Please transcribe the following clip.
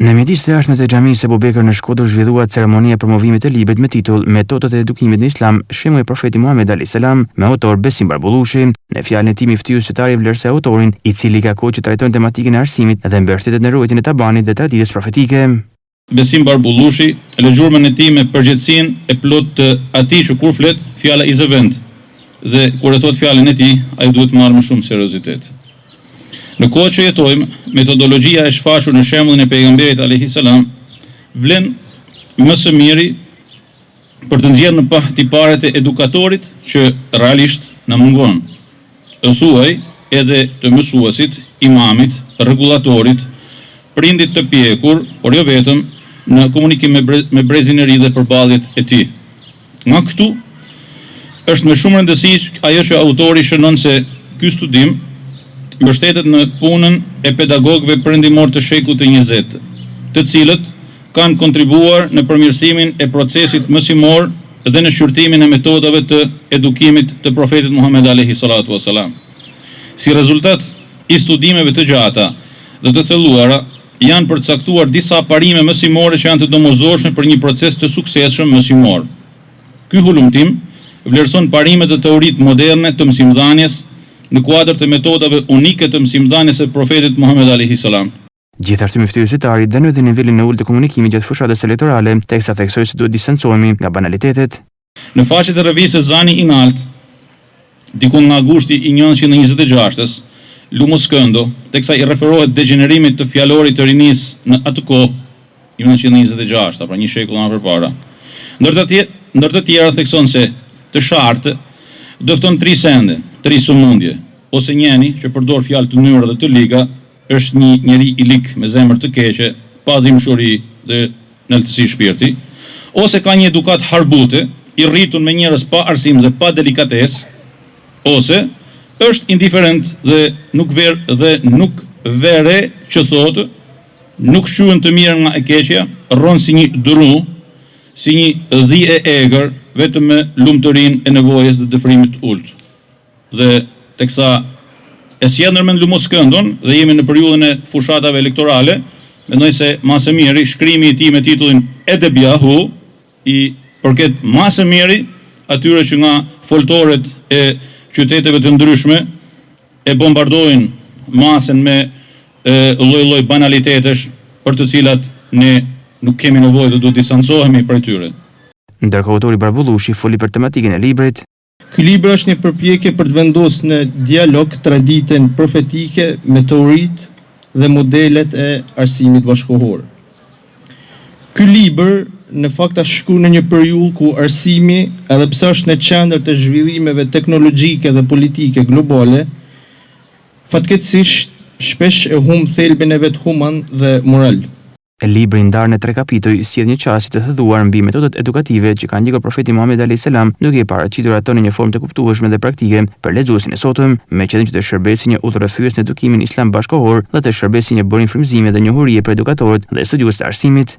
Në mjedis të jashtme të xhamisë Ebu Bekër në Shkodër zhvillua ceremonia promovimit të librit me titull Metodat e edukimit në Islam, shembull i profetit Muhammed alayhis salam, me autor Besim Barbullushi. Në fjalën e tij ftyu sytari vlerësoi autorin, i cili ka kohë që trajton tematikën e arsimit dhe mbështetet në rrugën e tabanit dhe traditës profetike. Besim Barbullushi, e gjurmën e tij me përgjithësinë e plot të atij që kur flet fjala i zëvend dhe kur e thot fjalën e tij, ai duhet marrë më shumë seriozitet. Në kohë që jetojmë, metodologjia e shfaqur në shembullin e pejgamberit alayhis salam vlen më së miri për të nxjerrë në pa tiparet e edukatorit që realisht na mungon. Thuaj edhe të mësuesit, imamit, rregullatorit, prindit të pjekur, por jo vetëm në komunikim me brezin e ri dhe përballjet e tij. Nga këtu është me shumë rëndësi ajo që autori shënon se ky studim mbështetet në punën e pedagogëve perëndimor të shekullit të 20, të cilët kanë kontribuar në përmirësimin e procesit mësimor dhe në shqyrtimin e metodave të edukimit të profetit Muhammed alayhis salatu wassalam. Si rezultat i studimeve të gjata dhe të thelluara, janë përcaktuar disa parime mësimore që janë të domosdoshme për një proces të suksesshëm mësimor. Ky hulumtim vlerëson parimet e teoritë moderne të mësimdhënies në kuadër të metodave unike të mësimdhënies së profetit Muhammed alayhis salam. Gjithashtu ftoi sytari dhe në nivelin e ulët të komunikimit gjatë fushatës elektorale, teksa theksoi se duhet distancohemi nga banalitetet. Në faqet e revistës Zani i Nalt, diku nga gushti i 1926-s, Lumus Këndo, teksa i referohet degenerimit të fjalorit të rinis në atë kohë, 1926, pra një shekull më përpara. Ndër të tjera thekson se të shartë dëfton 3 sende, 3 sëmundje, ose njeni që përdor fjalë të nyra dhe të liga, është një njeri i lik me zemër të keqe, pa dhimbshuri dhe nëltësi shpirti, ose ka një edukat harbute, i rritur me njerëz pa arsim dhe pa delikatesë, ose është indiferent dhe nuk vere që thotë, nuk shquhen të mirë nga e keqja, rron si një duru, si një dhi e egër, vetëm me lumturinë e nevojës dhe dëfrimit ult. Dhe teksa e sjellën në Lumus Këndon dhe jemi në periudhën e fushatave elektorale, mendoj se më së miri shkrimi i tij me titullin Edebiahu i përket më së miri atyre që nga foltorët e qyteteve të ndryshme e bombardojnë masën me lloj-lloj banalitetesh për të cilat ne nuk kemi nevojë të distancohemi prej tyre. Ndërkohë autori Barbullushi foli për tematikën e librit. Ky libër është një përpjekje për të vendosur në dialog traditën profetike me teoritë dhe modelet e arsimit bashkëkohor. Ky libër në fakt është shkruar në një periudhë ku arsimi, edhe pse është në qendër të zhvillimeve teknologjike dhe politike globale, fatkeqësisht shpesh e humb thelbin e vet human dhe moral. Libri ndarë në 3 kapituj sjell një qasje të thëdhuar mbi metodat edukative që kanë ndjekur profeti Muhammed alayhis salam, duke i paraqitur ato në një formë të kuptueshme dhe praktike për lexuesin e sotëm, me qëllim që të shërbejë si një udhërrëfyes në edukimin islam bashkëkohor dhe të shërbejë si një borim frymëzimi dhe njohurie për edukatorët dhe studiuesit e arsimit.